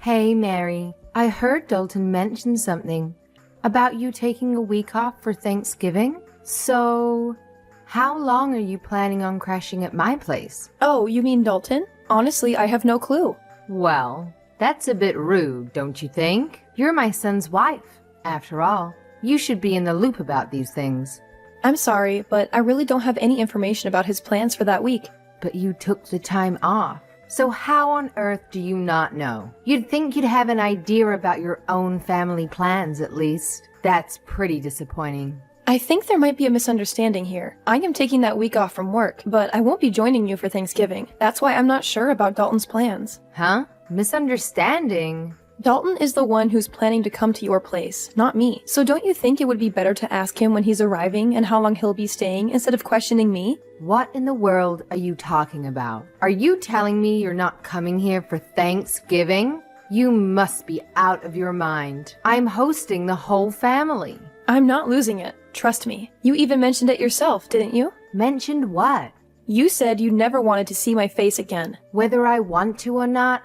Hey, Mary. I heard Dalton mention something about you taking a week off for Thanksgiving. So, how long are you planning on crashing at my place? Oh, you mean Dalton? Honestly, I have no clue. Well, that's a bit rude, don't you think? You're my son's wife. After all, you should be in the loop about these things. I'm sorry, but I really don't have any information about his plans for that week. But you took the time off. So how on earth do you not know? You'd think you'd have an idea about your own family plans, at least. That's pretty disappointing. I think there might be a misunderstanding here. I am taking that week off from work, but I won't be joining you for Thanksgiving. That's why I'm not sure about Dalton's plans. Huh? Misunderstanding? Dalton is the one who's planning to come to your place, not me. So don't you think it would be better to ask him when he's arriving and how long he'll be staying instead of questioning me? What in the world are you talking about? Are you telling me you're not coming here for Thanksgiving? You must be out of your mind. I'm hosting the whole family. I'm not losing it. Trust me. You even mentioned it yourself, didn't you? Mentioned what? You said you never wanted to see my face again. Whether I want to or not?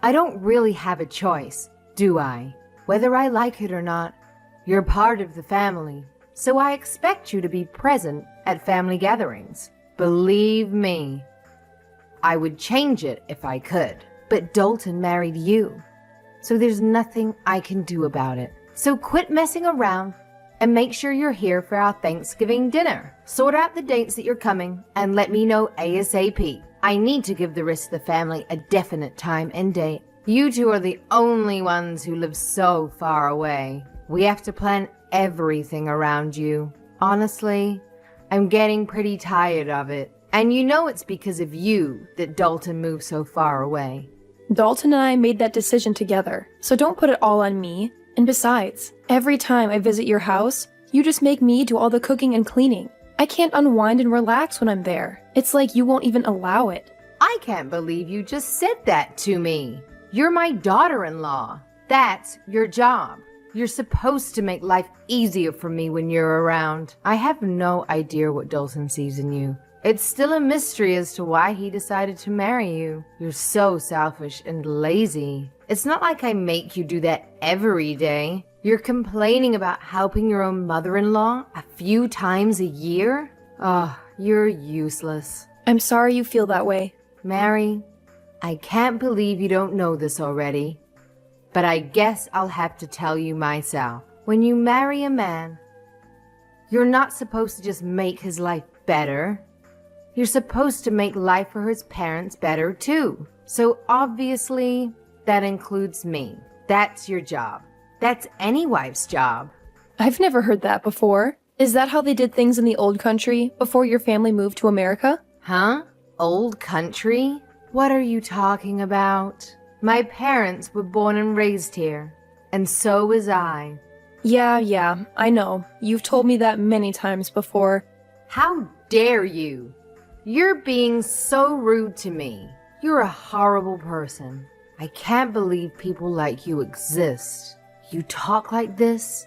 I don't really have a choice, do I? Whether I like it or not, you're part of the family, so I expect you to be present at family gatherings. Believe me, I would change it if I could, but Dalton married you, so there's nothing I can do about it. So quit messing around and make sure you're here for our Thanksgiving dinner. Sort out the dates that you're coming and let me know ASAP. I need to give the rest of the family a definite time and date. You two are the only ones who live so far away. We have to plan everything around you. Honestly, I'm getting pretty tired of it. And you know it's because of you that Dalton moved so far away. Dalton and I made that decision together, so don't put it all on me. And besides, every time I visit your house, you just make me do all the cooking and cleaning. I can't unwind and relax when I'm there. It's like you won't even allow it. I can't believe you just said that to me. You're my daughter-in-law. That's your job. You're supposed to make life easier for me when you're around. I have no idea what Dalton sees in you. It's still a mystery as to why he decided to marry you. You're so selfish and lazy. It's not like I make you do that every day. You're complaining about helping your own mother-in-law a few times a year? Oh, you're useless. I'm sorry you feel that way. Mary, I can't believe you don't know this already, but I guess I'll have to tell you myself. When you marry a man, you're not supposed to just make his life better. You're supposed to make life for his parents better too. So obviously, that includes me. That's your job. That's any wife's job. I've never heard that before. Is that how they did things in the old country before your family moved to America? Huh? Old country? What are you talking about? My parents were born and raised here, and so was I. Yeah, I know. You've told me that many times before. How dare you? You're being so rude to me. You're a horrible person. I can't believe people like you exist. You talk like this,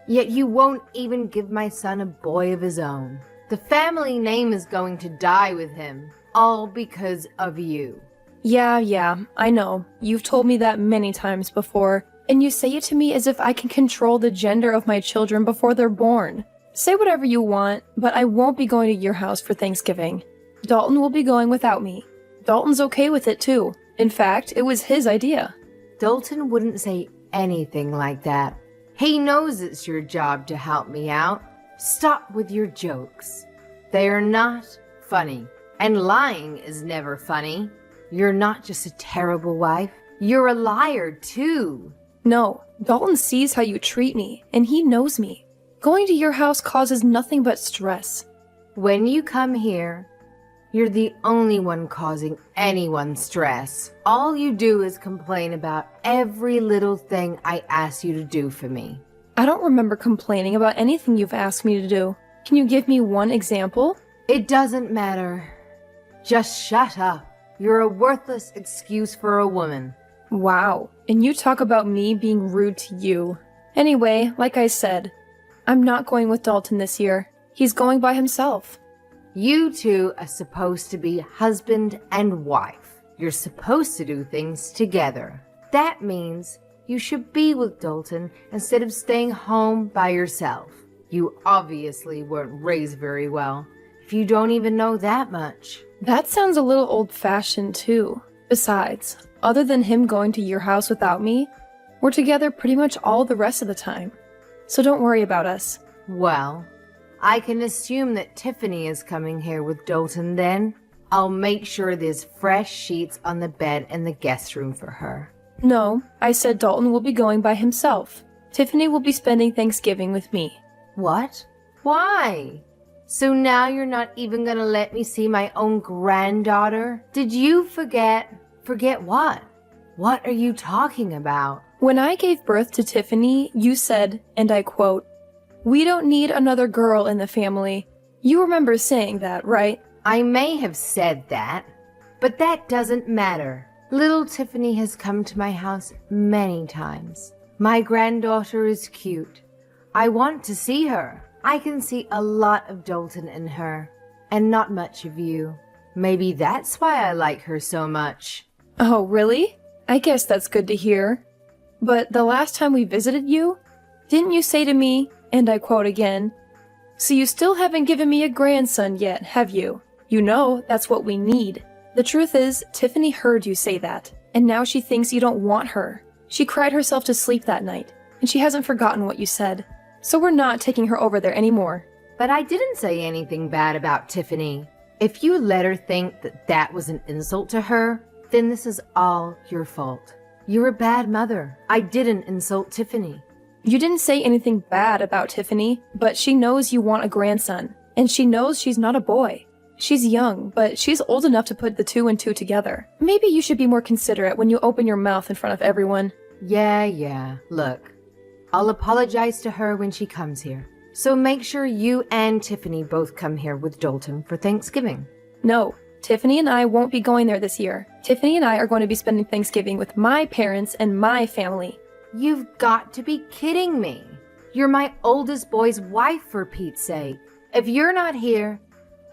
yet you won't even give my son a boy of his own. The family name is going to die with him, all because of you. Yeah, I know. You've told me that many times before, and you say it to me as if I can control the gender of my children before they're born. Say whatever you want, but I won't be going to your house for Thanksgiving. Dalton will be going without me. Dalton's okay with it too. In fact, it was his idea. Dalton wouldn't say anything like that. He knows it's your job to help me out. Stop with your jokes. They are not funny. And lying is never funny. You're not just a terrible wife. You're a liar, too. No, Dalton sees how you treat me, and he knows me. Going to your house causes nothing but stress. When you come here, you're the only one causing anyone stress. All you do is complain about every little thing I ask you to do for me. I don't remember complaining about anything you've asked me to do. Can you give me one example? It doesn't matter. Just shut up. You're a worthless excuse for a woman. Wow, and you talk about me being rude to you. Anyway, like I said, I'm not going with Dalton this year. He's going by himself. You two are supposed to be husband and wife. You're supposed to do things together. That means you should be with Dalton instead of staying home by yourself. You obviously weren't raised very well, if you don't even know that much. That sounds a little old-fashioned, too. Besides, other than him going to your house without me, we're together pretty much all the rest of the time. So don't worry about us. Well, I can assume that Tiffany is coming here with Dalton then. I'll make sure there's fresh sheets on the bed in the guest room for her. No, I said Dalton will be going by himself. Tiffany will be spending Thanksgiving with me. What? Why? So now you're not even gonna let me see my own granddaughter? Did you forget? Forget what? What are you talking about? When I gave birth to Tiffany, you said, and I quote, "We don't need another girl in the family." You remember saying that, right? I may have said that, but that doesn't matter. Little Tiffany has come to my house many times. My granddaughter is cute. I want to see her. I can see a lot of Dalton in her, and not much of you. Maybe that's why I like her so much. Oh, really? I guess that's good to hear. But the last time we visited you, didn't you say to me, and I quote again, "So you still haven't given me a grandson yet, have you? You know, that's what we need." The truth is, Tiffany heard you say that, and now she thinks you don't want her. She cried herself to sleep that night, and she hasn't forgotten what you said. So we're not taking her over there anymore. But I didn't say anything bad about Tiffany. If you let her think that that was an insult to her, then this is all your fault. You're a bad mother. I didn't insult Tiffany. You didn't say anything bad about Tiffany, but she knows you want a grandson, and she knows she's not a boy. She's young, but she's old enough to put the two and two together. Maybe you should be more considerate when you open your mouth in front of everyone. Yeah. Look, I'll apologize to her when she comes here. So make sure you and Tiffany both come here with Dalton for Thanksgiving. No, Tiffany and I won't be going there this year. Tiffany and I are going to be spending Thanksgiving with my parents and my family. You've got to be kidding me. You're my oldest boy's wife, for Pete's sake. If you're not here,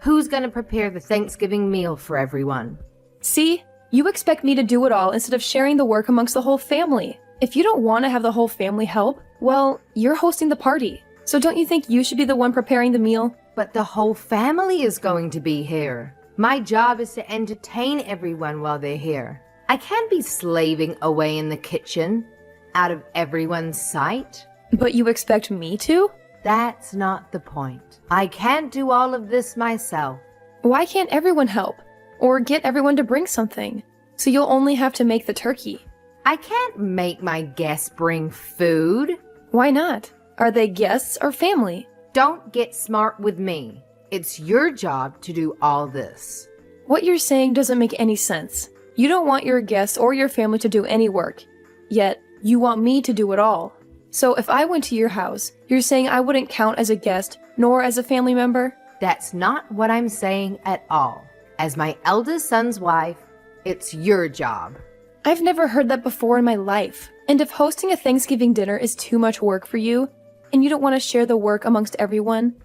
who's going to prepare the Thanksgiving meal for everyone? See? You expect me to do it all instead of sharing the work amongst the whole family. If you don't want to have the whole family help, well, you're hosting the party. So don't you think you should be the one preparing the meal? But the whole family is going to be here. My job is to entertain everyone while they're here. I can't be slaving away in the kitchen, out of everyone's sight. But you expect me to? That's not the point. I can't do all of this myself. Why can't everyone help? Or get everyone to bring something? So you'll only have to make the turkey. I can't make my guests bring food. Why not? Are they guests or family? Don't get smart with me. It's your job to do all this. What you're saying doesn't make any sense. You don't want your guests or your family to do any work. Yet, you want me to do it all. So if I went to your house, you're saying I wouldn't count as a guest, nor as a family member? That's not what I'm saying at all. As my eldest son's wife, it's your job. I've never heard that before in my life. And if hosting a Thanksgiving dinner is too much work for you, and you don't want to share the work amongst everyone,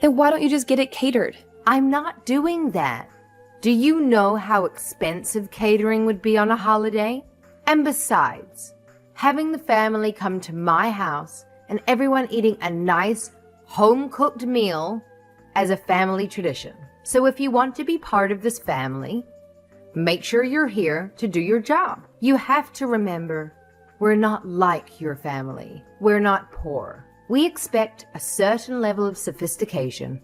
then why don't you just get it catered? I'm not doing that. Do you know how expensive catering would be on a holiday? And besides, having the family come to my house and everyone eating a nice, home-cooked meal as a family tradition. So if you want to be part of this family, make sure you're here to do your job. You have to remember, we're not like your family. We're not poor. We expect a certain level of sophistication.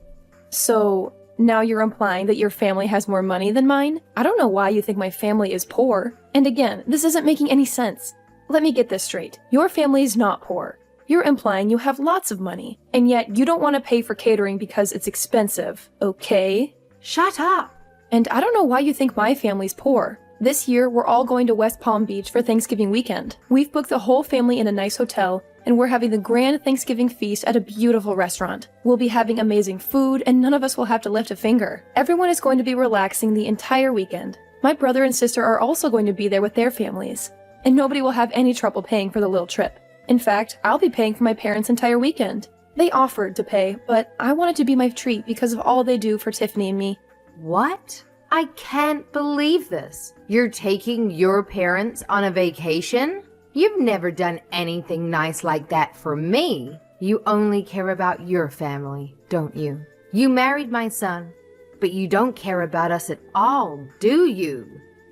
So, now you're implying that your family has more money than mine? I don't know why you think my family is poor. And again, this isn't making any sense. Let me get this straight. Your family is not poor. You're implying you have lots of money, and yet you don't want to pay for catering because it's expensive, okay? Shut up! And I don't know why you think my family's poor. This year, we're all going to West Palm Beach for Thanksgiving weekend. We've booked the whole family in a nice hotel, and we're having the grand Thanksgiving feast at a beautiful restaurant. We'll be having amazing food, and none of us will have to lift a finger. Everyone is going to be relaxing the entire weekend. My brother and sister are also going to be there with their families, and nobody will have any trouble paying for the little trip. In fact, I'll be paying for my parents' entire weekend. They offered to pay, but I wanted to be my treat because of all they do for Tiffany and me. What? I can't believe this. You're taking your parents on a vacation? You've never done anything nice like that for me. You only care about your family, don't you? You married my son, but you don't care about us at all, do you?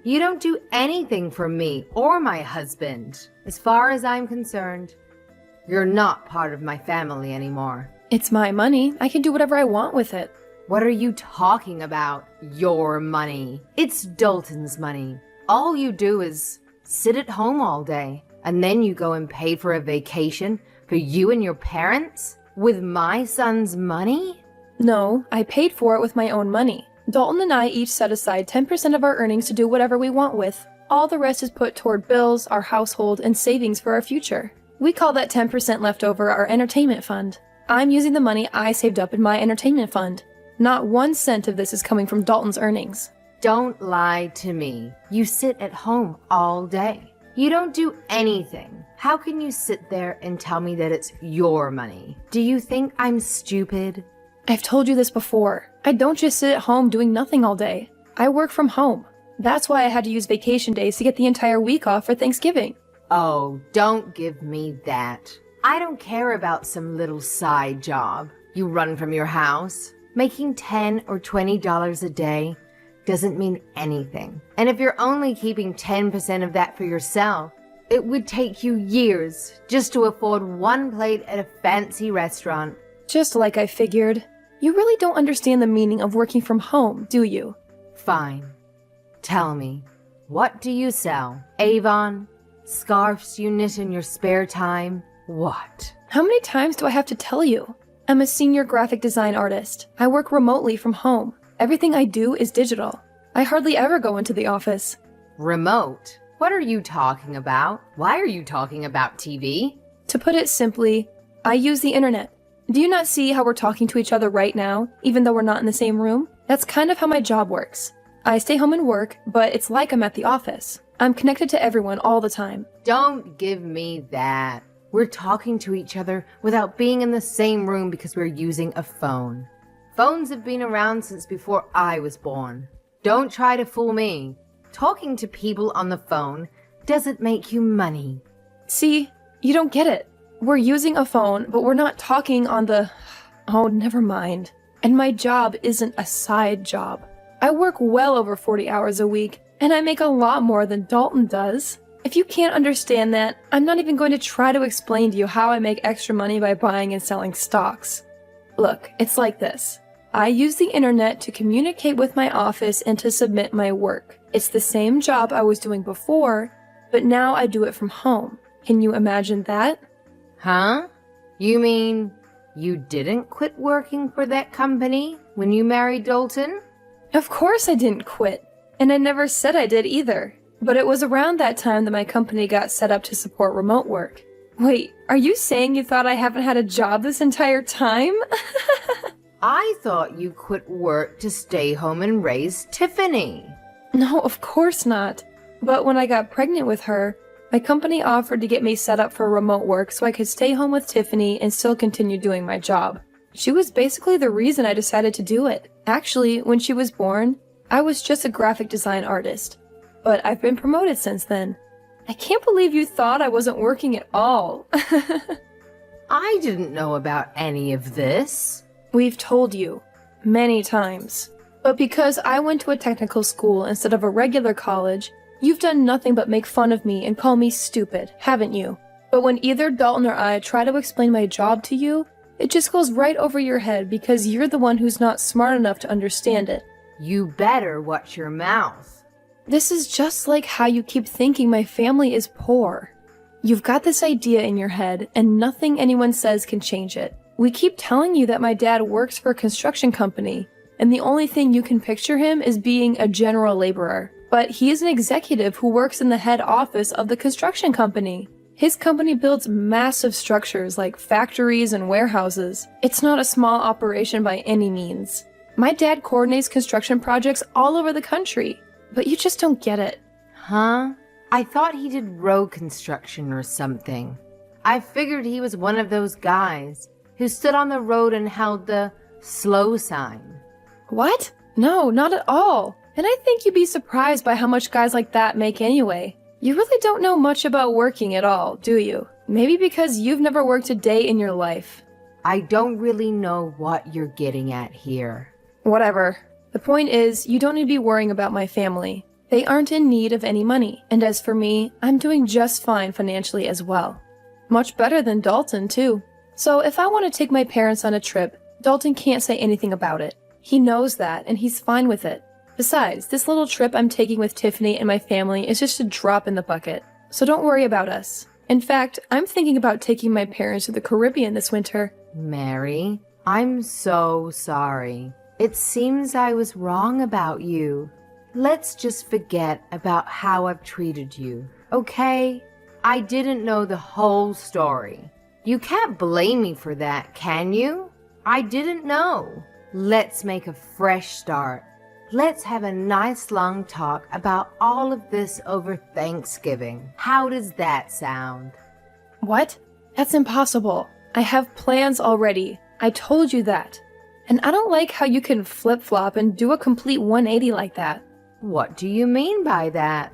You don't do anything for me or my husband. As far as I'm concerned, you're not part of my family anymore. It's my money. I can do whatever I want with it. What are you talking about? Your money. It's Dalton's money. All you do is sit at home all day, and then you go and pay for a vacation for you and your parents? With my son's money? No, I paid for it with my own money. Dalton and I each set aside 10% of our earnings to do whatever we want with. All the rest is put toward bills, our household, and savings for our future. We call that 10% left over our entertainment fund. I'm using the money I saved up in my entertainment fund. Not 1 cent of this is coming from Dalton's earnings. Don't lie to me. You sit at home all day. You don't do anything. How can you sit there and tell me that it's your money? Do you think I'm stupid? I've told you this before. I don't just sit at home doing nothing all day. I work from home. That's why I had to use vacation days to get the entire week off for Thanksgiving. Oh, don't give me that. I don't care about some little side job you run from your house. Making $10 or $20 a day doesn't mean anything. And if you're only keeping 10% of that for yourself, it would take you years just to afford 1 plate at a fancy restaurant. Just like I figured. You really don't understand the meaning of working from home, do you? Fine. Tell me, what do you sell? Avon? Scarves you knit in your spare time? What? How many times do I have to tell you? I'm a senior graphic design artist. I work remotely from home. Everything I do is digital. I hardly ever go into the office. Remote? What are you talking about? Why are you talking about TV? To put it simply, I use the internet. Do you not see how we're talking to each other right now, even though we're not in the same room? That's kind of how my job works. I stay home and work, but it's like I'm at the office. I'm connected to everyone all the time. Don't give me that. We're talking to each other without being in the same room because we're using a phone. Phones have been around since before I was born. Don't try to fool me. Talking to people on the phone doesn't make you money. See, you don't get it. We're using a phone, but we're not talking on the... Oh, never mind. And my job isn't a side job. I work well over 40 hours a week, and I make a lot more than Dalton does. If you can't understand that, I'm not even going to try to explain to you how I make extra money by buying and selling stocks. Look, it's like this. I use the internet to communicate with my office and to submit my work. It's the same job I was doing before, but now I do it from home. Can you imagine that? Huh? You mean you didn't quit working for that company when you married Dalton? Of course I didn't quit, and I never said I did either. But it was around that time that my company got set up to support remote work. Wait, are you saying you thought I haven't had a job this entire time? I thought you quit work to stay home and raise Tiffany. No, of course not. But when I got pregnant with her, my company offered to get me set up for remote work so I could stay home with Tiffany and still continue doing my job. She was basically the reason I decided to do it. Actually, when she was born, I was just a graphic design artist. But I've been promoted since then. I can't believe you thought I wasn't working at all. I didn't know about any of this. We've told you. Many times. But because I went to a technical school instead of a regular college, you've done nothing but make fun of me and call me stupid, haven't you? But when either Dalton or I try to explain my job to you, it just goes right over your head because you're the one who's not smart enough to understand it. You better watch your mouth. This is just like how you keep thinking my family is poor. You've got this idea in your head, and nothing anyone says can change it. We keep telling you that my dad works for a construction company, and the only thing you can picture him is being a general laborer. But he is an executive who works in the head office of the construction company. His company builds massive structures like factories and warehouses. It's not a small operation by any means. My dad coordinates construction projects all over the country. But you just don't get it. Huh? I thought he did road construction or something. I figured he was one of those guys who stood on the road and held the slow sign. What? No, not at all. And I think you'd be surprised by how much guys like that make anyway. You really don't know much about working at all, do you? Maybe because you've never worked a day in your life. I don't really know what you're getting at here. Whatever. The point is, you don't need to be worrying about my family. They aren't in need of any money, and as for me, I'm doing just fine financially as well. Much better than Dalton, too. So if I want to take my parents on a trip, Dalton can't say anything about it. He knows that, and he's fine with it. Besides, this little trip I'm taking with Tiffany and my family is just a drop in the bucket, so don't worry about us. In fact, I'm thinking about taking my parents to the Caribbean this winter. Mary, I'm so sorry. It seems I was wrong about you. Let's just forget about how I've treated you, okay? I didn't know the whole story. You can't blame me for that, can you? I didn't know. Let's make a fresh start. Let's have a nice long talk about all of this over Thanksgiving. How does that sound? What? That's impossible. I have plans already. I told you that. And I don't like how you can flip-flop and do a complete 180 like that. What do you mean by that?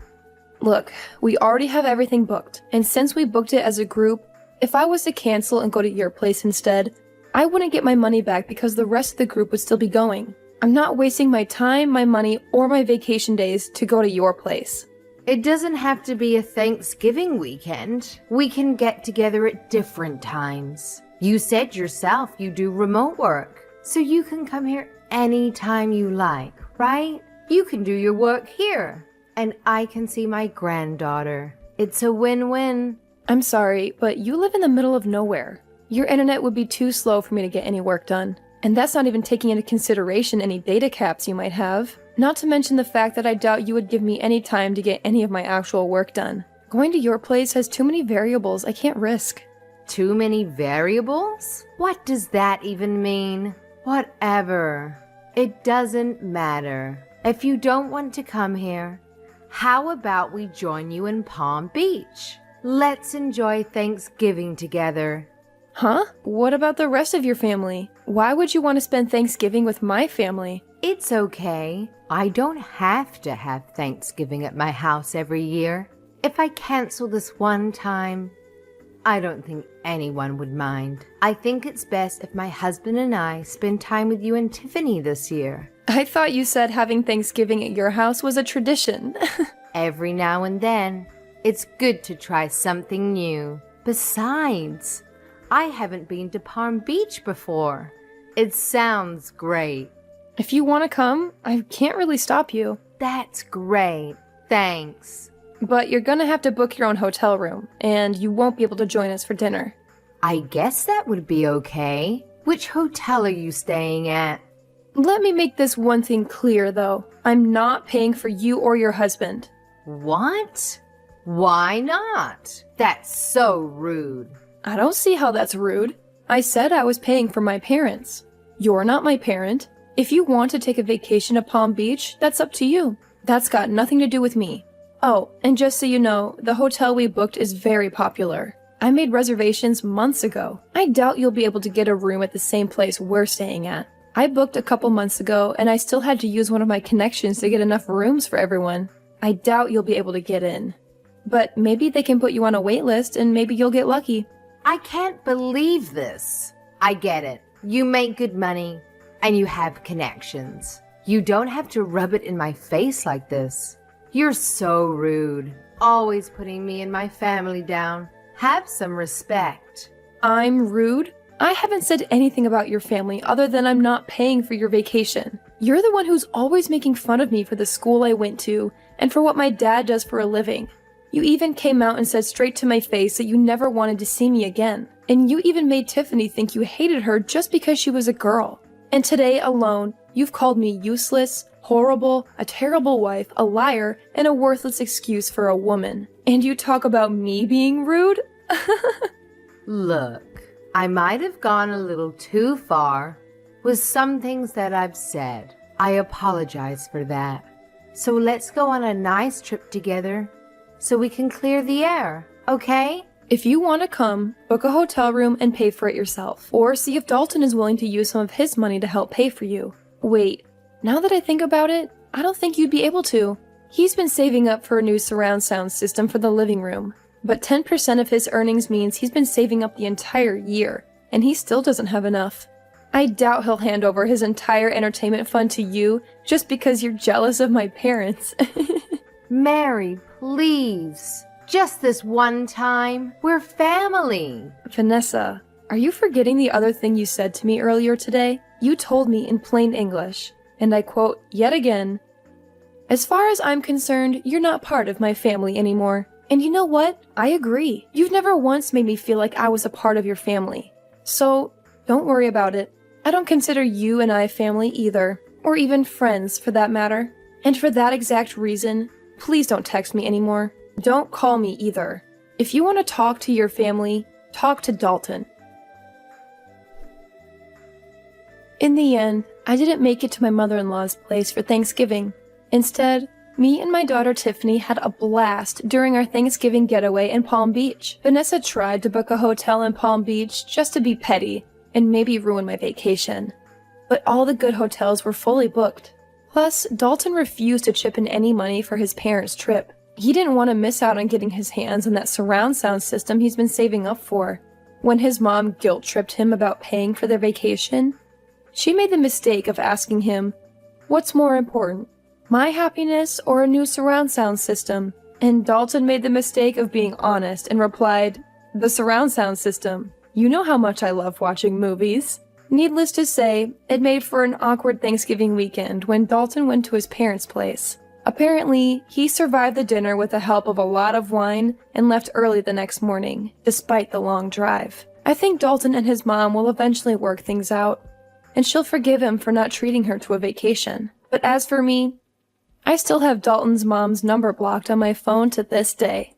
Look, we already have everything booked, and since we booked it as a group, if I was to cancel and go to your place instead, I wouldn't get my money back because the rest of the group would still be going. I'm not wasting my time, my money, or my vacation days to go to your place. It doesn't have to be a Thanksgiving weekend. We can get together at different times. You said yourself you do remote work, so you can come here anytime you like, right? You can do your work here, and I can see my granddaughter. It's a win-win. I'm sorry, but you live in the middle of nowhere. Your internet would be too slow for me to get any work done. And that's not even taking into consideration any data caps you might have. Not to mention the fact that I doubt you would give me any time to get any of my actual work done. Going to your place has too many variables I can't risk. Too many variables? What does that even mean? Whatever. It doesn't matter. If you don't want to come here, how about we join you in Palm Beach? Let's enjoy Thanksgiving together. Huh? What about the rest of your family? Why would you want to spend Thanksgiving with my family? It's okay. I don't have to have Thanksgiving at my house every year. If I cancel this one time, I don't think anyone would mind. I think it's best if my husband and I spend time with you and Tiffany this year. I thought you said having Thanksgiving at your house was a tradition. Every now and then, it's good to try something new. Besides, I haven't been to Palm Beach before. It sounds great. If you want to come, I can't really stop you. That's great. Thanks. But you're gonna have to book your own hotel room, and you won't be able to join us for dinner. I guess that would be okay. Which hotel are you staying at? Let me make this one thing clear, though. I'm not paying for you or your husband. What? Why not? That's so rude. I don't see how that's rude. I said I was paying for my parents. You're not my parent. If you want to take a vacation to Palm Beach, that's up to you. That's got nothing to do with me. Oh, and just so you know, the hotel we booked is very popular. I made reservations months ago. I doubt you'll be able to get a room at the same place we're staying at. I booked a couple months ago, and I still had to use one of my connections to get enough rooms for everyone. I doubt you'll be able to get in. But maybe they can put you on a wait list, and maybe you'll get lucky. I can't believe this. I get it. You make good money, and you have connections. You don't have to rub it in my face like this. You're so rude. Always putting me and my family down. Have some respect. I'm rude? I haven't said anything about your family other than I'm not paying for your vacation. You're the one who's always making fun of me for the school I went to and for what my dad does for a living. You even came out and said straight to my face that you never wanted to see me again. And you even made Tiffany think you hated her just because she was a girl. And today alone, you've called me useless, horrible, a terrible wife, a liar, and a worthless excuse for a woman. And you talk about me being rude? Look, I might have gone a little too far with some things that I've said. I apologize for that. So let's go on a nice trip together so we can clear the air, okay? If you want to come, book a hotel room and pay for it yourself. Or see if Dalton is willing to use some of his money to help pay for you. Wait, now that I think about it, I don't think you'd be able to. He's been saving up for a new surround sound system for the living room, but 10% of his earnings means he's been saving up the entire year, and he still doesn't have enough. I doubt he'll hand over his entire entertainment fund to you just because you're jealous of my parents. Mary, please. Just this one time. We're family. Vanessa, are you forgetting the other thing you said to me earlier today? You told me in plain English, and I quote yet again, "As far as I'm concerned, you're not part of my family anymore." And you know what? I agree. You've never once made me feel like I was a part of your family. So, don't worry about it. I don't consider you and I family either, or even friends for that matter. And for that exact reason, please don't text me anymore. Don't call me either. If you want to talk to your family, talk to Dalton. In the end, I didn't make it to my mother-in-law's place for Thanksgiving. Instead, me and my daughter Tiffany had a blast during our Thanksgiving getaway in Palm Beach. Vanessa tried to book a hotel in Palm Beach just to be petty and maybe ruin my vacation. But all the good hotels were fully booked. Plus, Dalton refused to chip in any money for his parents' trip. He didn't want to miss out on getting his hands on that surround sound system he's been saving up for. When his mom guilt-tripped him about paying for their vacation, she made the mistake of asking him, "What's more important, my happiness or a new surround sound system?" And Dalton made the mistake of being honest and replied, "The surround sound system. You know how much I love watching movies." Needless to say, it made for an awkward Thanksgiving weekend when Dalton went to his parents' place. Apparently, he survived the dinner with the help of a lot of wine and left early the next morning, despite the long drive. I think Dalton and his mom will eventually work things out, and she'll forgive him for not treating her to a vacation. But as for me, I still have Dalton's mom's number blocked on my phone to this day.